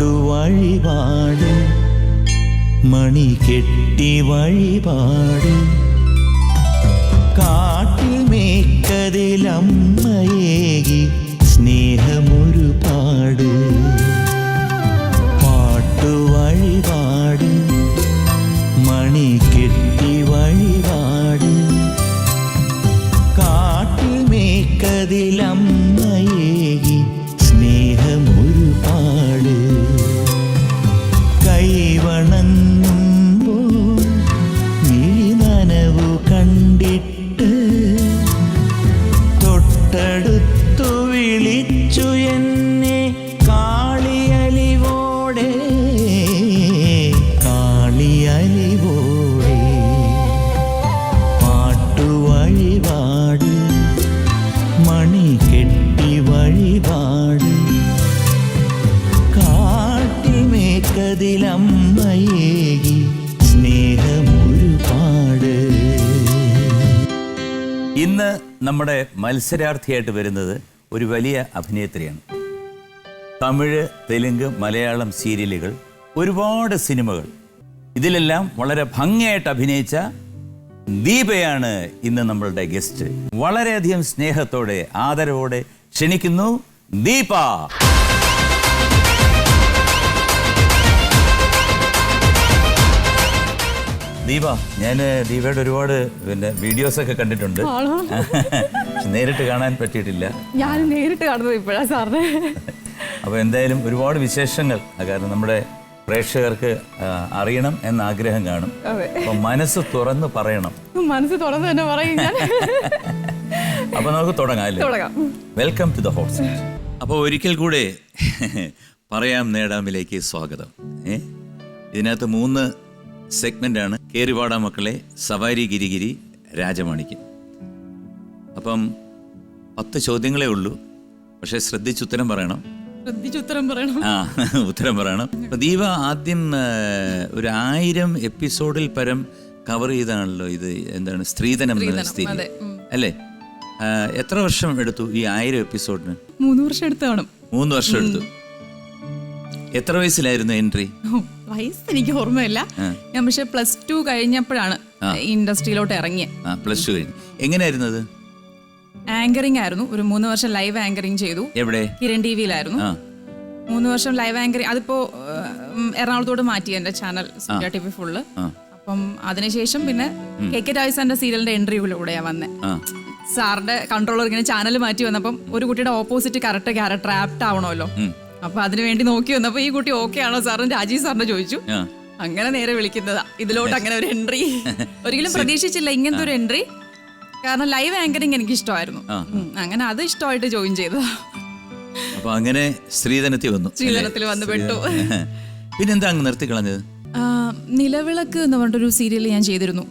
പാട്ടുവഴിപാട് മണി കെട്ടി വഴിപാട് കാട്ടിൽ മേക്കതിലമ്മയേകി സ്നേഹമൊരുപാട് പാട്ടുവഴിപാട് മണി കെട്ടി വഴിപാട് കാട്ടിൽ മേക്കതിലമ്മയേകി സ്നേഹമൊരുപാട് കൈവണങ്ങുമ്പോൾ മിഴിനനവു കണ്ടിട്ട് തൊട്ടടുത്തു വിളിച്ചു എന്നെ കാളിയലിവോടെ കാളിയലിവോടെ പാട്ടുവഴിപാട് മണി കെട്ടി വഴിപാട് കാട്ടിൽ മേക്കതിലമ്മയേകി സ്നേഹമൊരുപാട്. ഇന്ന് നമ്മുടെ മത്സരാർത്ഥിയായിട്ട് വരുന്നത് ഒരു വലിയ അഭിനേത്രിയാണ്. തമിഴ്, തെലുങ്ക്, മലയാളം സീരിയലുകൾ, ഒരുപാട് സിനിമകൾ, ഇതിലെല്ലാം വളരെ ഭംഗിയായിട്ട് അഭിനയിച്ച ദീപയാണ് ഇന്ന് നമ്മളുടെ ഗസ്റ്റ്. വളരെയധികം സ്നേഹത്തോടെ ആദരവോടെ ക്ഷണിക്കുന്നു ദീപ. ദീപ, ഞാൻ ദീപയുടെ ഒരുപാട് വീഡിയോസൊക്കെ കണ്ടിട്ടുണ്ട്. നേരിട്ട് കാണാൻ പറ്റിയിട്ടില്ല. ഞാൻ നേരിട്ട് കാണുന്നത് ഇപ്പോഴാണ് സാറിന്. അപ്പോൾ എന്തായാലും ഒരുപാട് വിശേഷങ്ങൾ, കാരണം നമ്മുടെ പ്രേക്ഷകർക്ക് അറിയണം എന്ന ആഗ്രഹം കാണും. അപ്പൊ മനസ്സ് തുറന്ന് പറയണം. മനസ്സ് തുറന്ന് തന്നെ പറയും ഞാൻ. അപ്പൊ നമുക്ക് തുടങ്ങാം അല്ലേ? Welcome to the hot seat. അപ്പോൾ ഒരിക്കൽ കൂടെ പറയാം നേടാമിലേക്ക് സ്വാഗതം. ഇതിനകത്ത് 3 സെഗ്മെന്റാണ്. കേറിവാടാ മക്കളെ, സവാരി ഗിരിഗിരി, രാജമാണിക്യം. അപ്പം 10 ചോദ്യങ്ങളേ ഉള്ളൂ. പക്ഷെ ശ്രദ്ധിച്ചുത്തരം പറയണം. ഉത്തരം പറയണം. ദീപ ആദ്യം ഒരു 1000 എപ്പിസോഡിൽ പരം കവർ ചെയ്താണല്ലോ ഇത്. എന്താണ് സ്ത്രീധനം സീരിയൽ അല്ലേ? എത്ര വർഷം എടുത്തു ഈ 1000 എപ്പിസോഡിന്? 3 വർഷം എടുത്തു കാണും. 3 വർഷം എടുത്തു. എത്ര വയസ്സിലായിരുന്നു എൻട്രി? വയസ്സ് എനിക്ക് ഓർമ്മയില്ല. ഞാൻ പക്ഷെ +2 കഴിഞ്ഞപ്പോഴാണ് ഇൻഡസ്ട്രിയിലോട്ട് ഇറങ്ങിയത്. +2 കഴിഞ്ഞു. എങ്ങനെയായിരുന്നു അത്? ആങ്കറിംഗ് ആയിരുന്നു. ഒരു 3 വർഷം ലൈവ് ആങ്കറിംഗ് ചെയ്തു. എവിടെ? കിരൺ ടിവിയിലായിരുന്നു. 3 വർഷം ലൈവ് ആങ്കറിംഗ്. അതിപ്പോ എറണാകുളത്തോട് മാറ്റി എന്റെ ചാനൽ സൂര്യ ടിവി ഫുള്ള്. അപ്പം അതിനുശേഷം പിന്നെ KK ടോയ്സ് സീരിയലിന്റെ എൻട്രിയിലൂടെയാ വന്നേ. സാറിന്റെ കൺട്രോളർ ഇങ്ങനെ ചാനൽ മാറ്റി വന്നപ്പം ഒരു കുട്ടിയുടെ ഓപ്പോസിറ്റ് കറക്റ്റ് ക്യാരക്ടർ ആപ്റ്റ് ആവണമല്ലോ. അപ്പൊ അതിനു വേണ്ടി നോക്കി വന്നപ്പോ ഈ കുട്ടി ഓക്കെ ആണോ സാറിന് രാജീവ് സാറിനെ ചോദിച്ചു. അങ്ങനെ നേരെ വിളിക്കുന്നതാ ഇതിലോട്ട്. അങ്ങനെ ഒരു എൻട്രി ഒരിക്കലും പ്രതീക്ഷിച്ചില്ല, ഇങ്ങനത്തെ ഒരു എൻട്രി. കാരണം ലൈവ് ആങ്കറിംഗ് എനിക്ക് ഇഷ്ടമായിരുന്നു. അങ്ങനെ അത് ഇഷ്ടമായിട്ട് ജോയിൻ ചെയ്തതാ. അപ്പൊ അങ്ങനെ സ്ത്രീധനത്തിൽ വന്നു പെട്ടു. പിന്നെന്താ അങ്ങ് നിർത്തിക്കളഞ്ഞത്? നിലവിളക്ക് എന്ന് പറഞ്ഞൊരു സീരിയൽ ഞാൻ ചെയ്തിരുന്നു.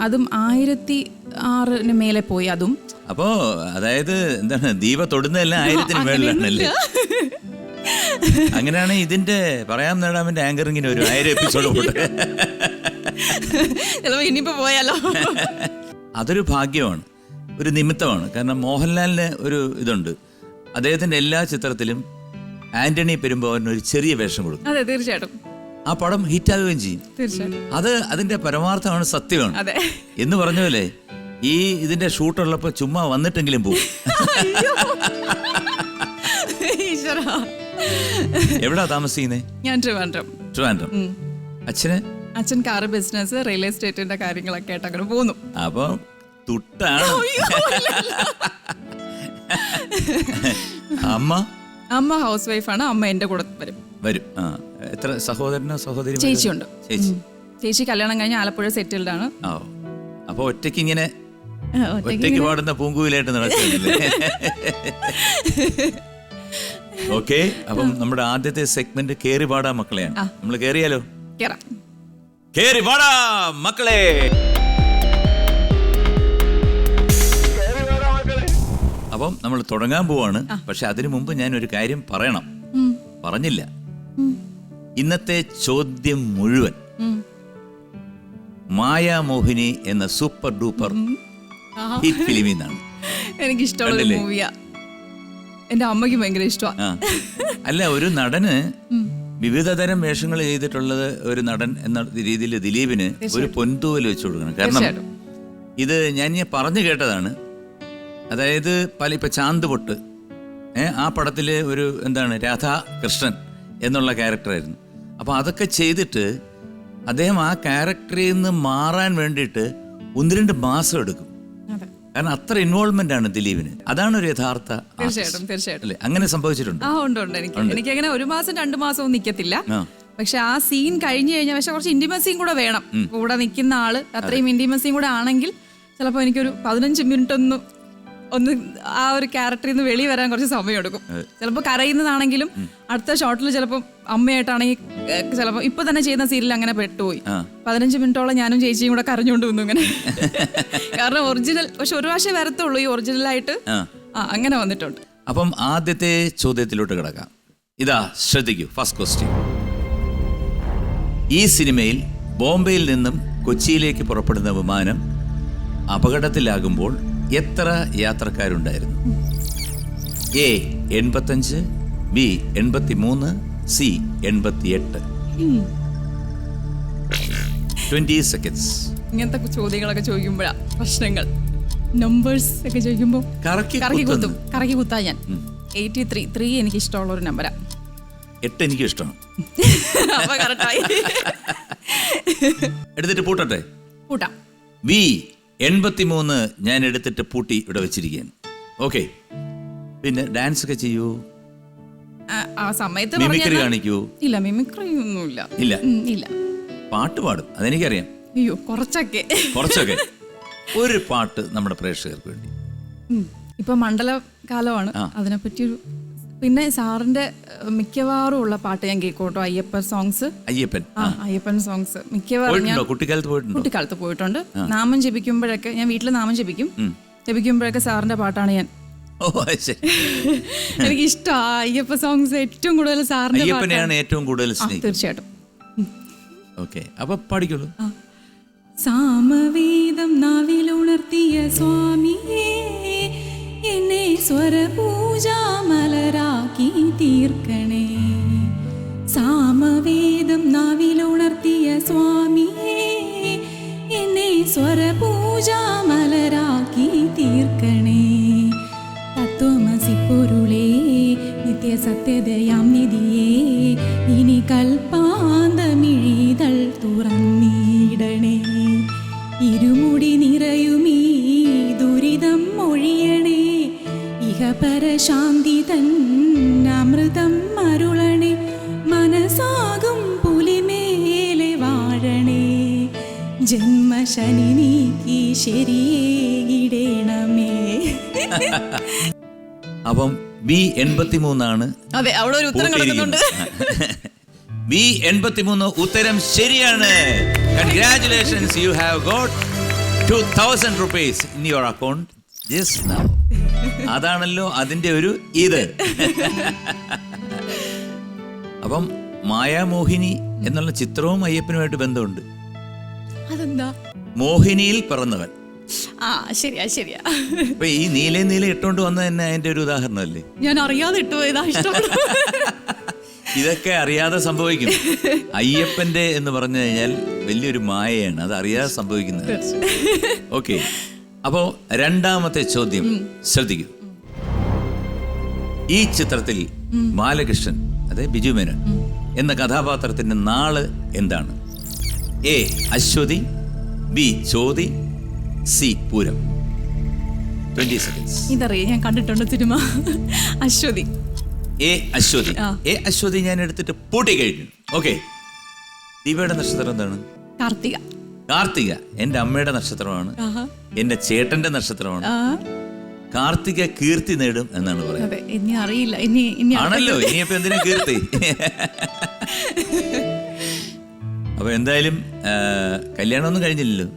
അതും 1006 മേലെ പോയി. അതും അപ്പോ അതായത് എന്താണ്, ദീപ തൊടുന്നതെല്ലാം 1000 മേളിലാണല്ലേ? അങ്ങനെയാണ് ഇതിന്റെ പറയാം നേടാമിന്റെ ആങ്കറിങ്ങിന് ഒരു 1000 എപ്പിസോഡ് ഇനിയിപ്പോ പോയാലോ? അതൊരു ഭാഗ്യമാണ്, ഒരു നിമിത്തമാണ്. കാരണം മോഹൻലാലിന് ഒരു ഇതുണ്ട്, അദ്ദേഹത്തിന്റെ എല്ലാ ചിത്രത്തിലും ആന്റണി പെരുമ്പാവൂരിന് ഒരു ചെറിയ വേഷം കൊടുക്കും. അതെ, തീർച്ചയായിട്ടും. ആ പടം ഹിറ്റാവുകയും ചെയ്യും. അത് അതിന്റെ പരമാർത്ഥമാണ്, സത്യമാണ്. എന്ന് പറഞ്ഞ പോലെ ഈ ഇതിന്റെ ഷൂട്ടുള്ളപ്പോ ചുമ്മാ വന്നിട്ടെങ്കിലും പോകും. എവിടാ താമസിക്കുന്നേ? ഞാൻ ട്രിവാൻഡ്രം. അച്ഛൻ കാർ ബിസിനസ്, റിയൽ എസ്റ്റേറ്റിന്റെ കാര്യങ്ങളൊക്കെ ആയിട്ട് അങ്ങനെ പോകുന്നു. അപ്പൊ തുട്ടാണ്. അമ്മ ഹൗസ് വൈഫാണ്. അമ്മ എന്റെ കൂടെ വരും. എത്ര സഹോദരനോ സഹോദരി? ചേച്ചിയുണ്ട്. ചേച്ചി കല്യാണം കഴിഞ്ഞ് ആലപ്പുഴ സെറ്റിൽഡ് ആണ്. അപ്പൊ ഒറ്റയ്ക്ക് ഇങ്ങനെ ഒറ്റയ്ക്ക് പാടുന്ന പൂങ്കുവിലായിട്ട് നടക്കുന്നില്ലേ? ഓക്കെ. അപ്പം നമ്മുടെ ആദ്യത്തെ സെഗ്മെന്റ് കേറിവാടാ മക്കളെയാണ്. നമ്മൾ കേറിയാലോ? കേറിവാടാ മക്കളെ. അപ്പം നമ്മൾ തുടങ്ങാൻ പോവാണ്. പക്ഷെ അതിനു മുമ്പ് ഞാൻ ഒരു കാര്യം പറയണം, പറഞ്ഞില്ല. ഇന്നത്തെ ചോദ്യം മുഴുവൻ മായാമോഹിനി എന്ന സൂപ്പർ ഡൂപ്പർ ഹിറ്റ് ഫിലിമിൽ നിന്നാണ്. എനിക്ക് ഇഷ്ടമുള്ള മൂവിയാ. എന്റെ അമ്മയ്ക്ക് ഭയങ്കര ഇഷ്ടമാണ്. അല്ല, ഒരു നടന് വിവിധ തരം വേഷങ്ങൾ ചെയ്തിട്ടുള്ളത് ഒരു നടൻ എന്ന രീതിയിൽ ദിലീപിന് ഒരു പൊൻതൂവൽ വെച്ചു കൊടുക്കണം. കാരണം ഇത് ഞാൻ പറഞ്ഞു കേട്ടതാണ്. അതായത് ഇപ്പം ചാന്ത് പൊട്ട് ആ പടത്തിലെ ഒരു എന്താണ് രാധാകൃഷ്ണൻ എന്നുള്ള ക്യാരക്ടറായിരുന്നു. അപ്പോൾ അതൊക്കെ ചെയ്തിട്ട് അദ്ദേഹം ആ ക്യാരക്ടറിൽ നിന്ന് മാറാൻ വേണ്ടിയിട്ട് 1-2 മാസം എടുക്കും. കാരണം അത്ര ഇൻവോൾവ്മെന്റ് ആണ് ദിലീപിന്. അതാണ് ഒരു യഥാർത്ഥ. തീർച്ചയായിട്ടും അല്ലേ? അങ്ങനെ സംഭവിച്ചിട്ടുണ്ട്. ഉണ്ട്. എനിക്ക് അങ്ങനെ 1 മാസം 2 മാസം ഒന്നും നിൽക്കത്തില്ല. പക്ഷെ ആ സീൻ കഴിഞ്ഞു കഴിഞ്ഞാൽ പക്ഷെ കുറച്ച് ഇന്റിമസിയും കൂടെ വേണം. കൂടെ നിൽക്കുന്ന ആള് അത്രയും ഇന്റിമസിയും കൂടെ ആണെങ്കിൽ ചിലപ്പോൾ എനിക്കൊരു 15 മിനിറ്റ് ഒന്ന് ആ ഒരു ക്യാരക്ടറിൽ നിന്ന് വെളി വരാൻ കുറച്ച് സമയം എടുക്കും. ചിലപ്പോൾ കരയുന്നതാണെങ്കിലും അടുത്ത ഷോട്ടിൽ ചിലപ്പോൾ അമ്മയായിട്ടാണെങ്കിൽ ചിലപ്പോൾ ഇപ്പൊ തന്നെ ചെയ്യുന്ന സീരിയൽ അങ്ങനെ പെട്ടുപോയി. 15 മിനിറ്റോളം ഞാനും ചേച്ചിയും കൂടെ കരഞ്ഞുകൊണ്ട് വന്നു ഇങ്ങനെ. കാരണം ഒറിജിനൽ പക്ഷെ ഒരു പ്രാവശ്യം വരത്തുള്ളൂ ഈ ഒറിജിനലായിട്ട്. അങ്ങനെ വന്നിട്ടുണ്ട്. അപ്പം ആദ്യത്തെ ചോദ്യത്തിലോട്ട് കിടക്കാം. ഇതാ ശ്രദ്ധിക്കൂ. First question. ഈ സിനിമയിൽ ബോംബെയിൽ നിന്നും കൊച്ചിയിലേക്ക് പുറപ്പെടുന്ന വിമാനം അപകടത്തിലാകുമ്പോൾ എത്ര യാത്രക്കാരുണ്ടായിരുന്നു? A 85, B 83, C 88. 20 seconds. ഇങ്ങനത്തെ ചോദ്യങ്ങളൊക്കെ ചോദിക്കുമ്പോഴാ പ്രശ്നങ്ങൾ. നമ്പേഴ്സ് ഒക്കെ ചോദിക്കുമ്പോൾ കറക്കി കുത്താ ഞാൻ. 83 എനിക്ക് ഇഷ്ടമുള്ള ഒരു നമ്പരാ. 8 എനിക്ക് ഇഷ്ടമാണ്. എടുത്തിട്ട് പൂട്ടട്ടെ? പൂട്ടാം. ബി 83 ഞാൻ എടുത്തിട്ട് പൂട്ടി ഇവിടെ വെച്ചിരിക്കുകയാണ്. ഓക്കെ. പിന്നെ ഡാൻസ് ഒക്കെ ചെയ്യൂ? ആ സമയത്ത് മിമിക്രി കാണിക്കൂ? ഇല്ല, മിമിക്രി ഒന്നുമില്ല. ഇല്ല. പാട്ട് പാടും, അതെനിക്കറിയാം. അയ്യോ, കുറച്ചൊക്കെ. ഒരു പാട്ട് നമ്മുടെ പ്രേക്ഷകർക്ക് വേണ്ടി. ഇപ്പൊ മണ്ഡല കാലമാണ്, അതിനെപ്പറ്റിയൊരു. പിന്നെ സാറിന്റെ മിക്കവാറും ഉള്ള പാട്ട് ഞാൻ കേൾക്കോട്ടോ. അയ്യപ്പൻ സോങ്സ്. അയ്യപ്പൻ സോങ്സ് മിക്കവാറും കുട്ടിക്കാലത്ത് പോയിട്ടുണ്ട്. നാമം ജപിക്കുമ്പോഴൊക്കെ ഞാൻ വീട്ടിൽ നാമം ജപിക്കുമ്പോഴൊക്കെ സാറിന്റെ പാട്ടാണ് ഞാൻ. എനിക്ക് ഇഷ്ടം അയ്യപ്പ സോങ്സ് ഏറ്റവും കൂടുതൽ സാറിന്റെ. തീർച്ചയായിട്ടും. അപ്പൊ പാടിക്കോളൂ. സാമവേദം നാവിലുണർത്തിയ സ്വാമിയേ, എന്നെ സ്വരപൂജാമലരാക്കി തീർക്കണേ. സാമവേദം നാവിലുണർത്തിയ സ്വാമിയേ, എന്നെ സ്വരപൂജാമലരാക്കി തീർക്കണേ. തത്വമസി പൊരുളേ, നിത്യസത്യതയാം നിധിയേ, ഇനി കൽപ്പാന്തമിഴിതൾ തുറന്നിടണേ. ഇരുമുടി നിറയുമീ ദുരിതം ഒഴിയണേ. പരശാന്തി തൻ അമൃതം അരുളണേ. മനസാകും പുലിമേലെ വാഴണേ. ജന്മശനി നീക്കി ശരിയേടണമേ. അപ്പം ബി 83 ആണ്. അതെ, അവിടെ ഒരു ഉത്തരം കിടക്കുന്നുണ്ട്. ബി 83 ഉത്തരം ശരിയാണ്. Congratulations, you have got 2000 rupees in your account just now. അതാണല്ലോ അതിന്റെ ഒരു ഇത്. അപ്പം മായാമോഹിനി എന്നുള്ള ചിത്രവും അയ്യപ്പനുമായിട്ട് ബന്ധമുണ്ട്. അതെന്താ? മോഹിനിയിൽ പിറന്നവൻ. ശരിയാ. അപ്പൊ ഈ നീല ഇട്ടോണ്ട് വന്ന തന്നെ അതിന്റെ ഒരു ഉദാഹരണമല്ലേ? ഞാൻ അറിയാതെ ഇട്ടുപോയതാ. ഇതൊക്കെ അറിയാതെ സംഭവിക്കും. അയ്യപ്പന്റെ എന്ന് പറഞ്ഞു കഴിഞ്ഞാൽ വലിയൊരു മായയാണ്, അത് അറിയാതെ സംഭവിക്കുന്നത്. ഓക്കെ. അപ്പോ രണ്ടാമത്തെ ചോദ്യം ശ്രദ്ധിക്കൂ. ഈ ചിത്രത്തിൽ ബാലകൃഷ്ണൻ, അതായത് ബിജു മേനോൻ എന്ന കഥാപാത്രത്തിന്റെ നാള് എന്താണ്? A Ashwathi, B Chothi, C Pooram. 20 seconds. ഇതറിയാം, ഞാൻ കണ്ടിട്ടുണ്ട് സിനിമ. അശ്വതി. എ അശ്വതി ഞാൻ എടുത്തിട്ട് പൂട്ടി കഴിഞ്ഞു. ഓക്കെ. ദീപയുടെ നക്ഷത്രം എന്താണ്? കാർത്തിക എന്റെ അമ്മയുടെ നക്ഷത്രമാണ്, എന്റെ ചേട്ടന്റെ നക്ഷത്രമാണ്. കാർത്തിക കീർത്തി നേടും എന്നാണ് പറയുന്നത്. ആണല്ലോ, ഇനിയിപ്പോ എന്തിനാ കീർത്തി? അപ്പൊ എന്തായാലും കല്യാണമൊന്നും കഴിഞ്ഞില്ലല്ലോ.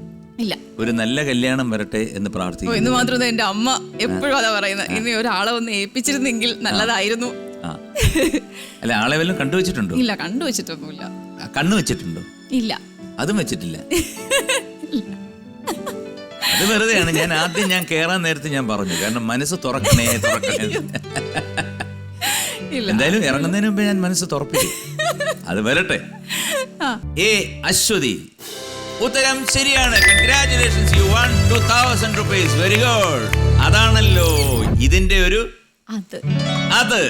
ഇല്ല. ഒരു നല്ല കല്യാണം വരട്ടെ എന്ന് പ്രാർത്ഥിക്കുന്നു. എന്ന് മാത്രമേ എന്റെ അമ്മ എപ്പോഴും അതാ പറയുന്നത്. ഇനി ഒരാളെ ഒന്ന് ഏൽപ്പിച്ചിരുന്നെങ്കിൽ നല്ലതായിരുന്നു. അല്ല, ആളെ വല്ലതും കണ്ടുവച്ചിട്ടുണ്ടോ? ഇല്ല, കണ്ടുവച്ചിട്ടൊന്നുമില്ല. കണ്ണു വെച്ചിട്ടുണ്ടോ? ഇല്ല. അതും വെച്ചിട്ടില്ല. അത് വെറുതെയാണ്. ഞാൻ കേറാൻ നേരത്തെ ഞാൻ പറഞ്ഞു, കാരണം മനസ്സ് തുറക്കണേ. എന്തായാലും ഇറങ്ങുന്നതിന് മുമ്പ് ഞാൻ മനസ്സ് തുറപ്പിക്കും. അത് വരട്ടെ. എ അശ്വതി, ഉത്തരം ശരിയാണ്. Congratulations, you won 2000 rupees. Very good. അതാണല്ലോ ഇതിന്റെ ഒരു അത്